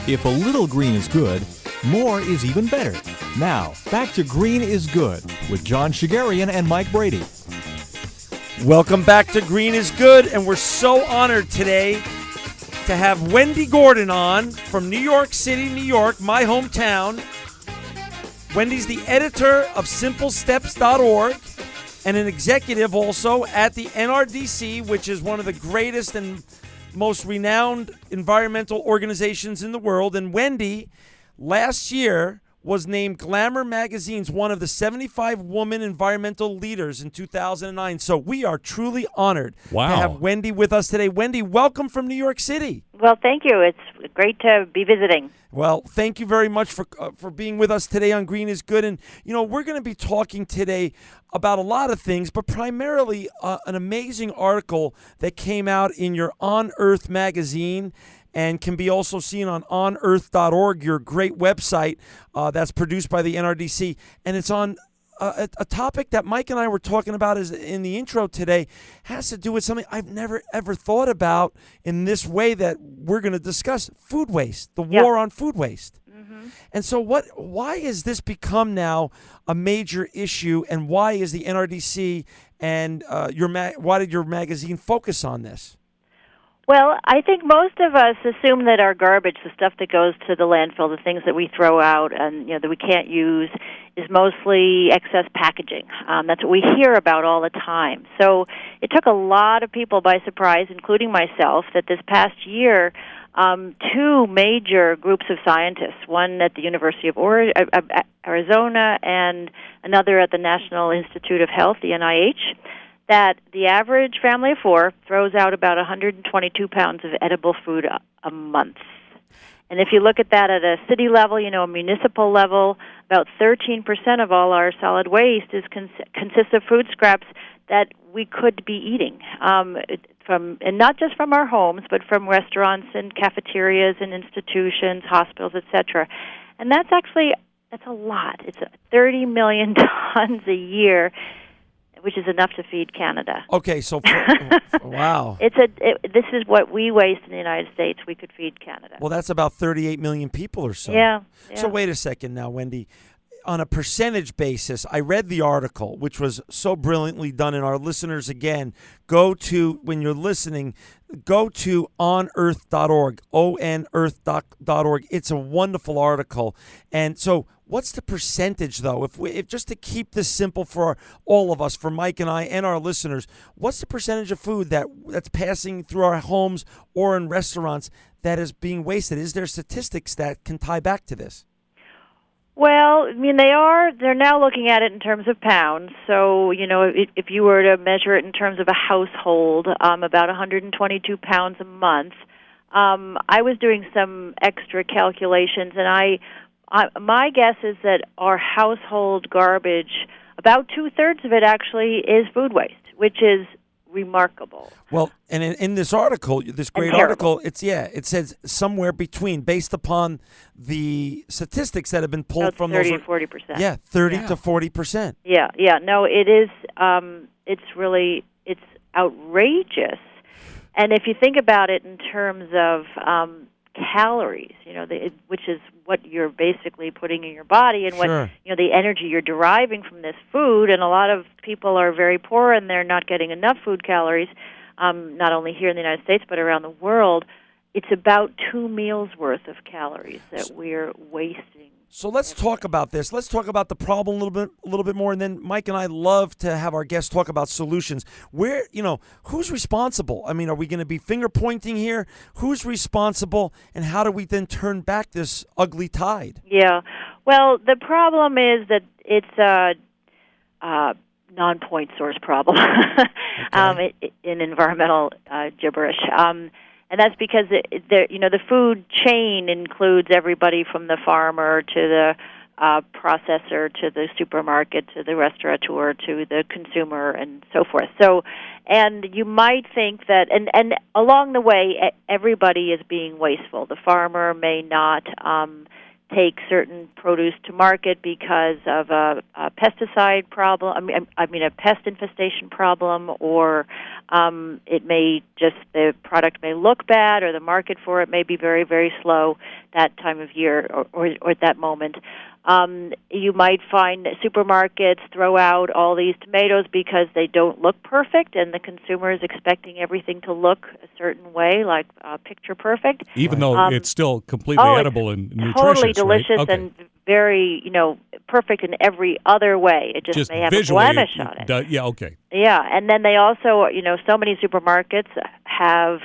If a little green is good, more is even better. Now, back to Green is Good with John Shigarian and Mike Brady. Welcome back to Green is Good, and we're so honored today to have Wendy Gordon on from New York City, New York, my hometown. Wendy's the editor of simplesteps.org and an executive also at the NRDC, which is one of the greatest and most renowned environmental organizations in the world. And Wendy, last year, was named Glamour Magazine's one of the 75 women environmental leaders in 2009. So we are truly honored to have Wendy with us today. Wendy, welcome from New York City. Well, thank you. It's great to be visiting. Well, thank you very much for being with us today on Green is Good. And, you know, we're going to be talking today about a lot of things, but primarily an amazing article that came out in your On Earth magazine and can be also seen on onearth.org, your great website that's produced by the NRDC. And it's on a topic that Mike and I were talking about in the intro today, has to do with something I've never, ever thought about in this way that we're going to discuss: food waste, the war on food waste. Mm-hmm. And so why has this become now a major issue, and why is the NRDC and why did your magazine focus on this? Well, I think most of us assume that our garbage, the stuff that goes to the landfill, the things that we throw out and that we can't use, is mostly excess packaging. That's what we hear about all the time. So it took a lot of people by surprise, including myself, that this past year, two major groups of scientists, one at the University of Arizona and another at the National Institute of Health, the NIH, that the average family of four throws out about 122 pounds of edible food a month. And if you look at that at a city level, a municipal level, about 13% of all our solid waste consists of food scraps that we could be eating, and not just from our homes, but from restaurants and cafeterias and institutions, hospitals, etc. And that's a lot. It's 30 million tons a year, which is enough to feed Canada. Okay, so wow. This is what we waste in the United States. We could feed Canada. Well, that's about 38 million people or so. Yeah. So wait a second now, Wendy. On a percentage basis, I read the article, which was so brilliantly done, and our listeners, again, when you're listening, go to onearth.org, onearth.org. It's a wonderful article. And so what's the percentage, though? If just to keep this simple for all of us, for Mike and I and our listeners, what's the percentage of food that's passing through our homes or in restaurants that is being wasted? Is there statistics that can tie back to this? Well, they're now looking at it in terms of pounds. So, if you were to measure it in terms of a household, about 122 pounds a month. I was doing some extra calculations, and my guess is that our household garbage, about 2/3 of it actually is food waste, which is remarkable. Well, and in this article, this great article, it says somewhere between, based upon the statistics that have been pulled from 30 to 40%. Yeah, 30 to 40%. Yeah. No, it is. It's outrageous. And if you think about it in terms of calories, which is what you're basically putting in your body, and what the energy you're deriving from this food. And a lot of people are very poor, and they're not getting enough food calories, not only here in the United States but around the world. It's about 2 meals worth of calories that we're wasting. So let's talk about this. Let's talk about the problem a little bit more, and then Mike and I love to have our guests talk about solutions. Who's responsible? I mean, are we going to be finger pointing here? Who's responsible, and how do we then turn back this ugly tide? Yeah. Well, the problem is that it's a non-point source problem in environmental gibberish. And that's because the food chain includes everybody from the farmer to the processor to the supermarket to the restaurateur to the consumer and so forth. So, and you might think that, and along the way, everybody is being wasteful. The farmer may not take certain produce to market because of a pesticide problem. I mean a pest infestation problem, or it may just the product may look bad, or the market for it may be very, very slow that time of year or at that moment. You might find that supermarkets throw out all these tomatoes because they don't look perfect, and the consumer is expecting everything to look a certain way, like picture perfect. Even though it's still completely edible and nutritious, totally delicious, right? Okay. and very, perfect in every other way. It just may have a blemish on it. Yeah, okay. Yeah, and then they also, so many supermarkets have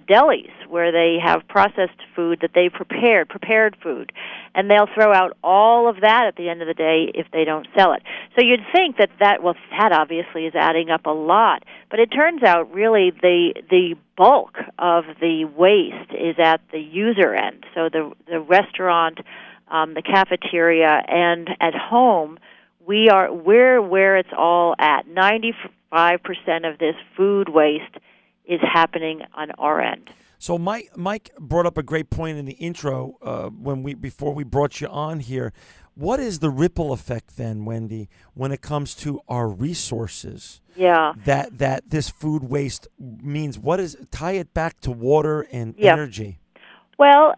delis where they have processed food that they prepared food, and they'll throw out all of that at the end of the day if they don't sell it. So you'd think that obviously is adding up a lot, but it turns out really the bulk of the waste is at the user end. So the restaurant, the cafeteria, and at home, we're where it's all at. 95% of this food waste is happening on our end. So Mike brought up a great point in the intro before we brought you on here. What is the ripple effect then, Wendy, when it comes to our resources? Yeah. That this food waste means. Tie it back to water and energy? Well,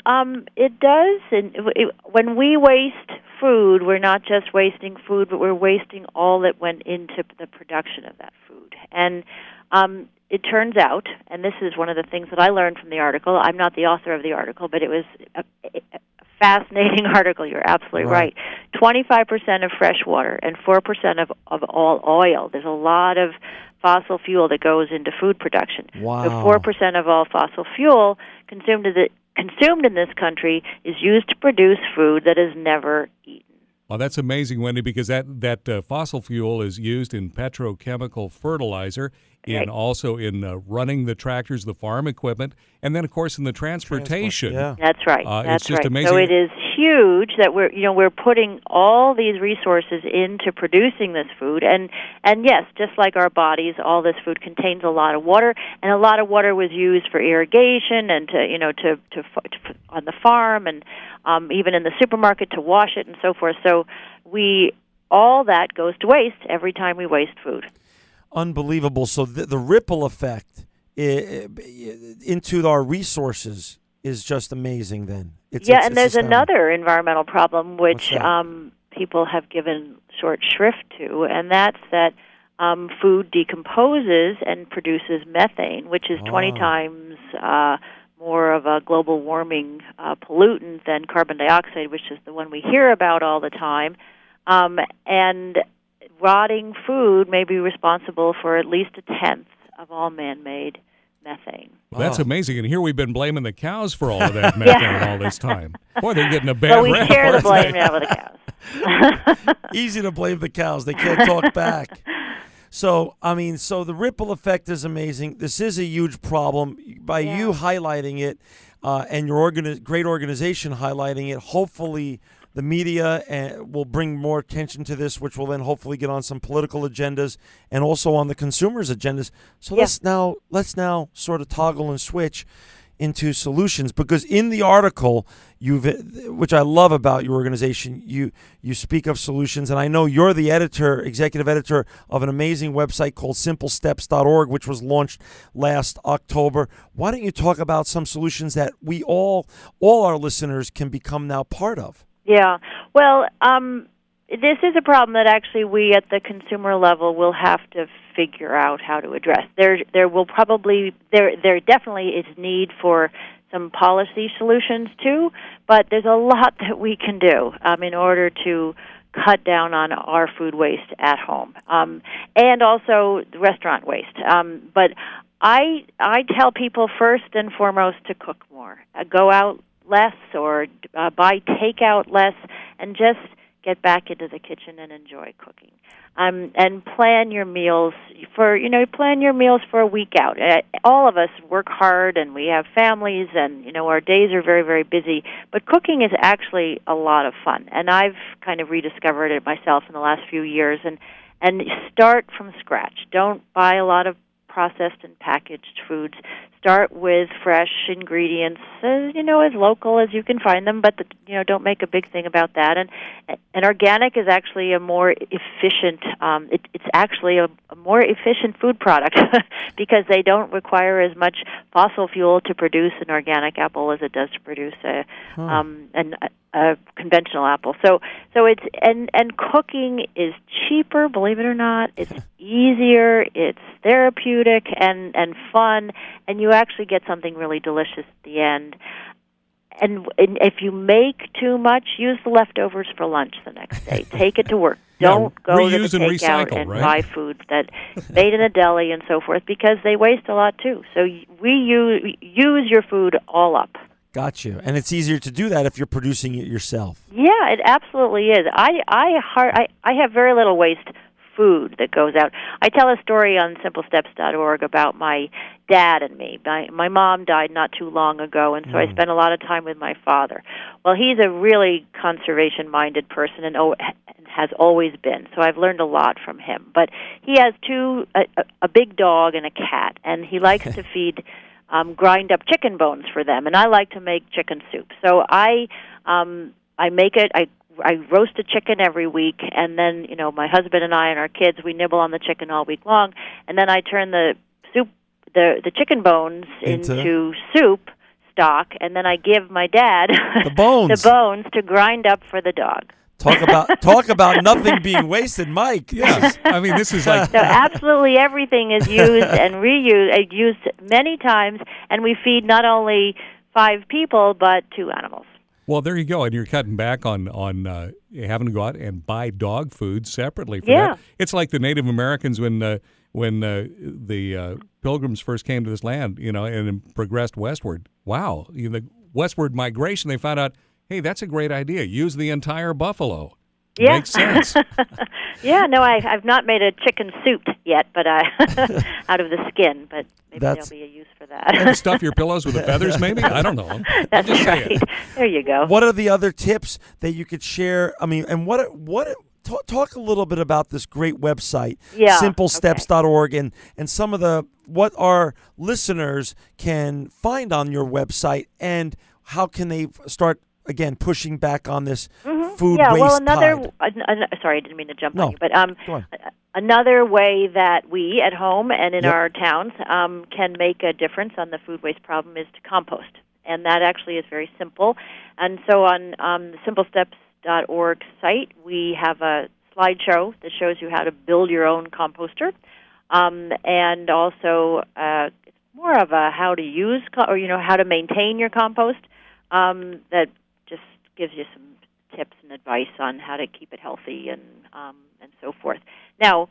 it does. And when we waste food, we're not just wasting food, but we're wasting all that went into the production of that food. And it turns out, and this is one of the things that I learned from the article. I'm not the author of the article, but it was a fascinating article. You're absolutely right. 25% of fresh water and 4% of all oil. There's a lot of fossil fuel that goes into food production. Wow. So 4% of all fossil fuel consumed in this country is used to produce food that is never eaten. Well, that's amazing, Wendy, because that fossil fuel is used in petrochemical fertilizer, also in running the tractors, the farm equipment, and then, of course, in the transportation. Yeah. That's right. It's just amazing. So it is huge that we're putting all these resources into producing this food, and yes, just like our bodies, all this food contains a lot of water, and a lot of water was used for irrigation and to on the farm, and even in the supermarket to wash it and so forth. So all that goes to waste every time we waste food. Unbelievable. So the ripple effect into our resources is just amazing then. And there's another environmental problem which people have given short shrift to, and that's that food decomposes and produces methane, which is 20 times more of a global warming pollutant than carbon dioxide, which is the one we hear about all the time. And rotting food may be responsible for at least a tenth of all man-made methane. Well, that's amazing. And here we've been blaming the cows for all of that methane all this time. Boy, they're getting a bad rap. Well, we share the blame now with the cows. Easy to blame the cows. They can't talk back. So the ripple effect is amazing. This is a huge problem. By you highlighting it and your great organization highlighting it, hopefully the media will bring more attention to this, which will then hopefully get on some political agendas and also on the consumers' agendas. So let's now sort of toggle and switch into solutions, because in the article, which I love about your organization, you speak of solutions, and I know you're the executive editor of an amazing website called simplesteps.org, which was launched last October. Why don't you talk about some solutions that we all our listeners can become now part of? Yeah. Well, this is a problem that actually we at the consumer level will have to figure out how to address. There definitely is need for some policy solutions too, but there's a lot that we can do in order to cut down on our food waste at home, and also the restaurant waste. But I tell people first and foremost to cook more, go out less, or buy takeout less, and just get back into the kitchen and enjoy cooking. And plan your meals for a week out. All of us work hard, and we have families, and our days are very, very busy. But cooking is actually a lot of fun, and I've kind of rediscovered it myself in the last few years. And start from scratch. Don't buy a lot of processed and packaged foods. start with fresh ingredients, as local as you can find them, but don't make a big thing about that. And organic is actually a more efficient. It's actually a more efficient food product because they don't require as much fossil fuel to produce an organic apple as it does to produce a conventional apple. So it's and cooking is cheaper, believe it or not. It's easier, it's therapeutic and fun, and you actually get something really delicious at the end. And if you make too much, use the leftovers for lunch the next day. Take it to work. Don't go to the takeout and buy food that's made in a deli and so forth, because they waste a lot too. So we use your food all up. Got you. And it's easier to do that if you're producing it yourself. Yeah, it absolutely is. I have very little waste food that goes out. I tell a story on simplesteps.org about my dad and me. My mom died not too long ago, and so I spent a lot of time with my father. Well, he's a really conservation-minded person and has always been, so I've learned a lot from him. But he has a big dog and a cat, and he likes to feed grind up chicken bones for them, and I like to make chicken soup. So I make it. I roast a chicken every week, and then my husband and I and our kids, we nibble on the chicken all week long, and then I turn the chicken bones into soup stock, and then I give my dad the bones to grind up for for the dog. Talk about nothing being wasted, Mike. Yes, I mean, this is like... So absolutely everything is used and reused, used many times, and we feed not only 5 people, but 2 animals. Well, there you go, and you're cutting back on having to go out and buy dog food separately for that. It's like the Native Americans when the Pilgrims first came to this land, and progressed westward. Wow, the westward migration, they found out, hey, that's a great idea. Use the entire buffalo. Yeah. Makes sense. Yeah, no, I've not made a chicken soup yet, but out of the skin, but maybe there'll be a use for that. And stuff your pillows with the feathers, maybe? I don't know. That's right. There you go. What are the other tips that you could share? I mean, and talk a little bit about this great website, simplesteps.org, and some of what our listeners can find on your website, and how can they start, again, pushing back on this food waste tide. Sorry, I didn't mean to jump on you, but another way that we at home and in our towns can make a difference on the food waste problem is to compost, and that actually is very simple. And so on the simplesteps.org site, we have a slideshow that shows you how to build your own composter, and also it's more of a how to use how to maintain your compost. That just gives you some tips and advice on how to keep it healthy and so forth. Now,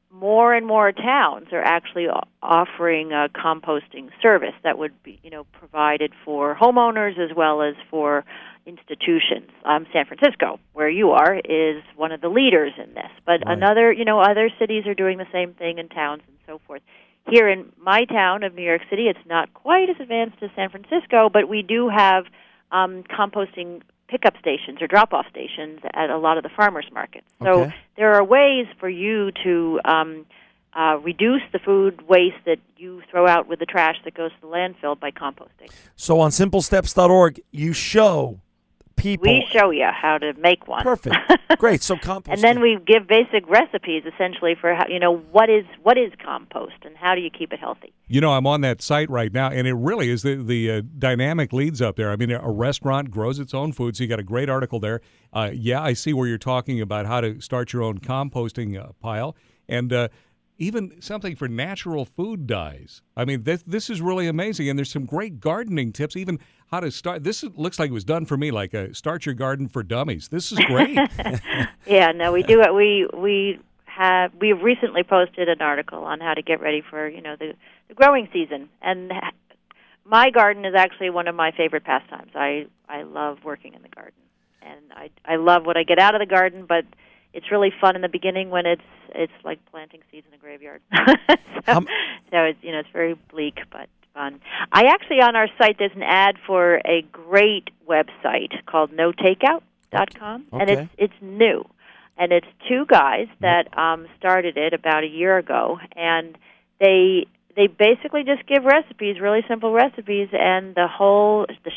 more and more towns are actually offering a composting service that would be provided for homeowners as well as for institutions. San Francisco, where you are, is one of the leaders in this. But other cities are doing the same thing in towns and so forth. Here in my town of New York City, it's not quite as advanced as San Francisco, but we do have composting pickup stations or drop-off stations at a lot of the farmers markets. So there are ways for you to reduce the food waste that you throw out with the trash that goes to the landfill by composting. So on simplesteps.org, you show people. We show you how to make one. Perfect. Great. So composting. And then we give basic recipes essentially for how, what is compost and how do you keep it healthy. I'm on that site right now, and it really is the dynamic leads up there. I mean, a restaurant grows its own food, so you got a great article there. I see where you're talking about how to start your own composting pile, and even something for natural food dyes. I mean, this is really amazing, and there's some great gardening tips, even how to start. This looks like it was done for me, like a Start Your Garden for Dummies. This is great. Yeah, no, we do it. We've recently posted an article on how to get ready for, the growing season. And my garden is actually one of my favorite pastimes. I love working in the garden. And I love what I get out of the garden, but it's really fun in the beginning when it's like planting seeds in a graveyard. So it's very bleak but fun. I actually, on our site, there's an ad for a great website called notakeout.com, and it's new. And it's 2 guys that started it about a year ago, and they they basically just give recipes, really simple recipes, and the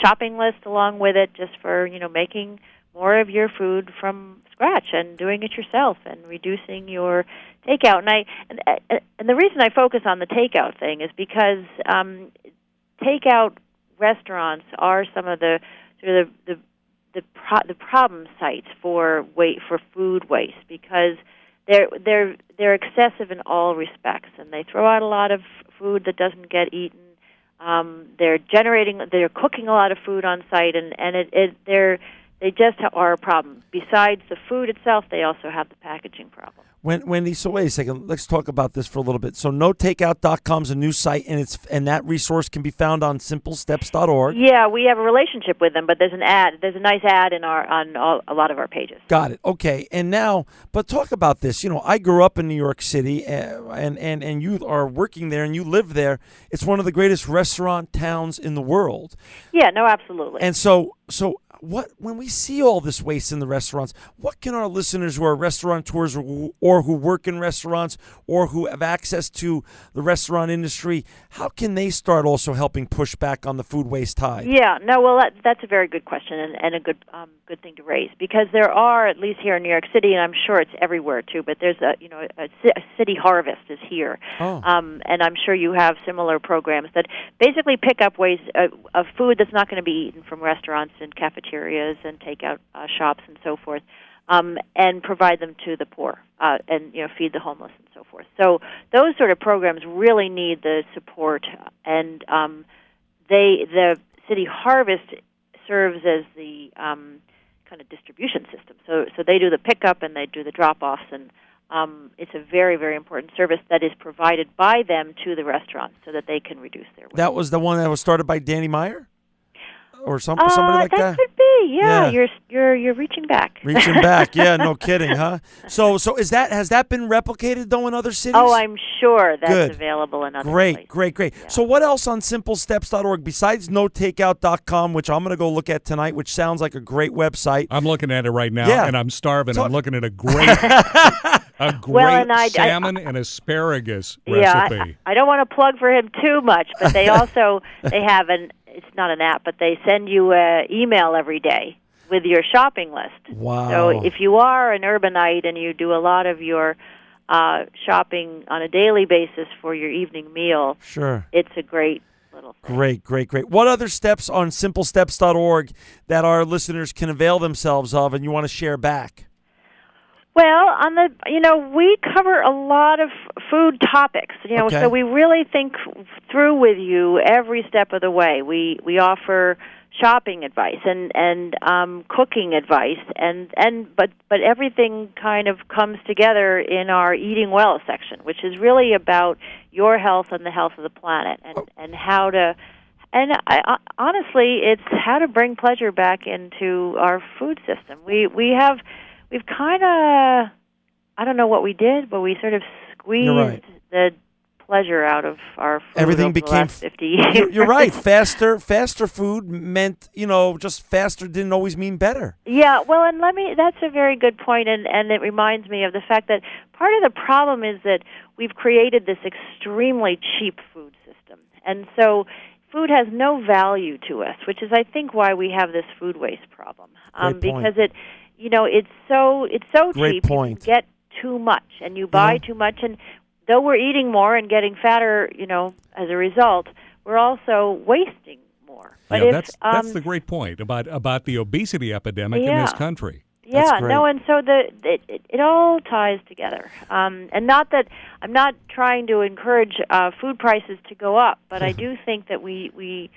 shopping list along with it, just for making more of your food from scratch and doing it yourself and reducing your takeout. And the reason I focus on the takeout thing is because takeout restaurants are some of the sort of the problem sites for food waste, because they're excessive in all respects, and they throw out a lot of food that doesn't get eaten. They're cooking a lot of food on site, and they just are a problem. Besides the food itself, they also have the packaging problem. Wendy, so wait a second. Let's talk about this for a little bit. So notakeout.com is a new site, and that resource can be found on simplesteps.org. Yeah, we have a relationship with them, but there's an ad. There's a nice ad on a lot of our pages. Got it. Okay. And now, but talk about this. I grew up in New York City, and you are working there, and you live there. It's one of the greatest restaurant towns in the world. Yeah, no, absolutely. And so when we see all this waste in the restaurants, what can our listeners who are restaurateurs or who work in restaurants or who have access to the restaurant industry, how can they start also helping push back on the food waste tide? Yeah, no, well, that's a very good question and a good thing to raise, because there are, at least here in New York City, and I'm sure it's everywhere too, but there's a city harvest is here. Oh. And I'm sure you have similar programs that basically pick up waste of food that's not going to be eaten from restaurants and cafeterias and takeout shops and so forth, and provide them to the poor and feed the homeless and so forth. So those sort of programs really need the support, and the City Harvest serves as the kind of distribution system. So they do the pickup and they do the drop-offs, and it's a very, very important service that is provided by them to the restaurants so that they can reduce their waste. That was the one that was started by Danny Meyer? Or somebody like that? That could be, yeah. You're reaching back. Reaching back, yeah, no kidding, huh? So has that been replicated though in other cities? Oh, I'm sure that's Good. available in other places. Great. Yeah. So what else on simplesteps.org besides notakeout.com, which I'm going to go look at tonight, which sounds like a great website? I'm looking at it right now, Yeah. and I'm starving. I'm looking at a great salmon and asparagus recipe. Yeah, I don't want to plug for him too much, but they also they have it's not an app, but they send you an email every day with your shopping list. Wow. So if you are an urbanite and you do a lot of your shopping on a daily basis for your evening meal, sure, it's a great little thing. Great. What other steps on simplesteps.org that our listeners can avail themselves of and you want to share back? Well, we cover a lot of food topics, Okay. so we really think through with you every step of the way. We offer shopping advice and cooking advice, but everything kind of comes together in our Eating Well section, which is really about your health and the health of the planet, and how to. And honestly, it's how to bring pleasure back into our food system. We've kind of, I don't know what we did, but we sort of squeezed the pleasure out of our food. Everything over became the last 50 years. You're right. Faster food meant, just faster didn't always mean better. Yeah, well, and that's a very good point, and it reminds me of the fact that part of the problem is that we've created this extremely cheap food system. And so food has no value to us, which is, I think, why we have this food waste problem. Great point. Because it's so Great cheap. point. You can get too much, and you buy too much, and though we're eating more and getting fatter, as a result, we're also wasting more. But that's the great point about the obesity epidemic in this country. Yeah, no, and so it all ties together. And not that I'm not trying to encourage food prices to go up, but I do think that we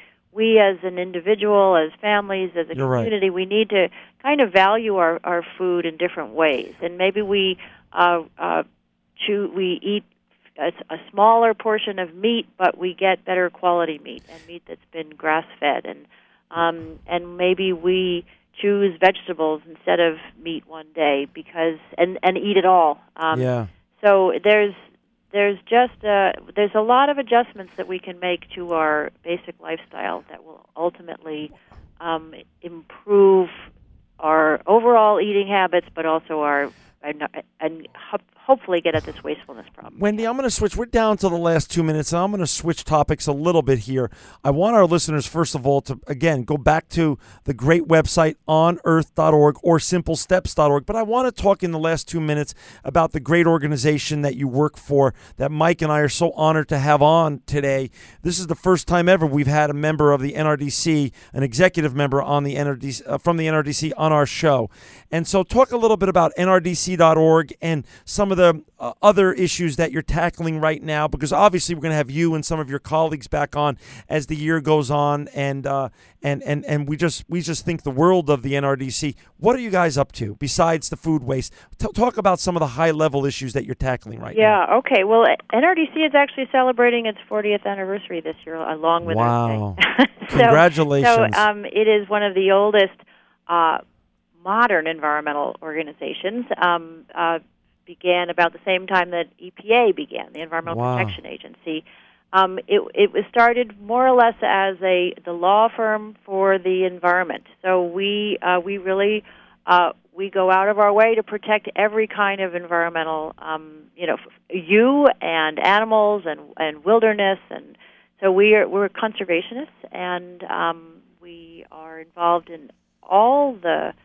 as an individual, as families, as a community, we need to kind of value our food in different ways. And maybe we eat a smaller portion of meat, but we get better quality meat and meat that's been grass-fed. And maybe we choose vegetables instead of meat one day and eat it all. So there's a lot of adjustments that we can make to our basic lifestyle that will ultimately improve our overall eating habits, but also our hopefully get at this wastefulness problem. Wendy, I'm going to switch. We're down to the last 2 minutes, and I'm going to switch topics a little bit here. I want our listeners, first of all, to, again, go back to the great website onearth.org or simplesteps.org. But I want to talk in the last 2 minutes about the great organization that you work for, that Mike and I are so honored to have on today. This is the first time ever we've had a member of the NRDC, an executive member on the NRDC, from the NRDC on our show. And so talk a little bit about NRDC.org and some of the other issues that you're tackling right now, because obviously we're going to have you and some of your colleagues back on as the year goes on, and we just think the world of the NRDC. What are you guys up to besides the food waste? Talk about some of the high level issues that you're tackling right now. Yeah, okay. Well, NRDC is actually celebrating its 40th anniversary this year, along with wow. Earth Day. Congratulations. So it is one of the oldest modern environmental organizations. Began about the same time that EPA began, the Environmental Protection Agency. It was started more or less as the law firm for the environment. So we really we go out of our way to protect every kind of environmental, you and animals and wilderness, and so we're conservationists, and we are involved in all the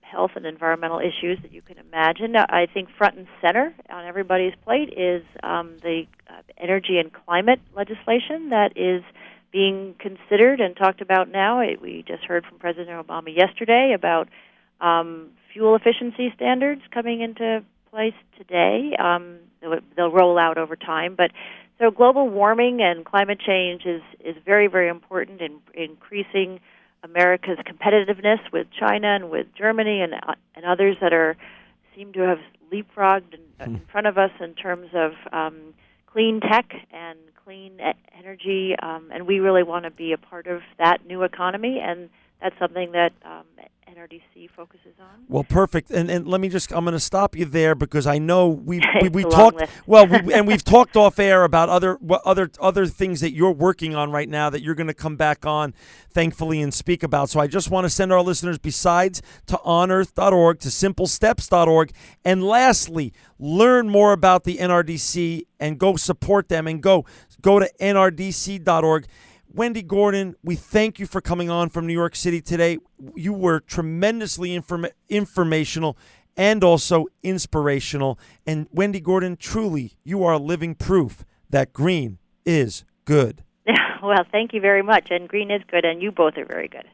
health and environmental issues that you can imagine. I think front and center on everybody's plate is the energy and climate legislation that is being considered and talked about now. We just heard from President Obama yesterday about fuel efficiency standards coming into place today. They'll roll out over time. But so global warming and climate change is very, very important in increasing America's competitiveness with China and with Germany and others that seem to have leapfrogged in front of us in terms of clean tech and clean energy, and we really want to be a part of that new economy, and that's something that NRDC focuses on. Well, perfect. And let me I'm going to stop you there, because I know we talked list. Well, we've talked off air about other things that you're working on right now that you're going to come back on, thankfully, and speak about. So I just want to send our listeners, besides to onearth.org, to simplesteps.org, and lastly, learn more about the NRDC and go support them, and go to nrdc.org. Wendy Gordon, we thank you for coming on from New York City today. You were tremendously informational and also inspirational. And Wendy Gordon, truly, you are living proof that green is good. Well, thank you very much. And green is good, and you both are very good.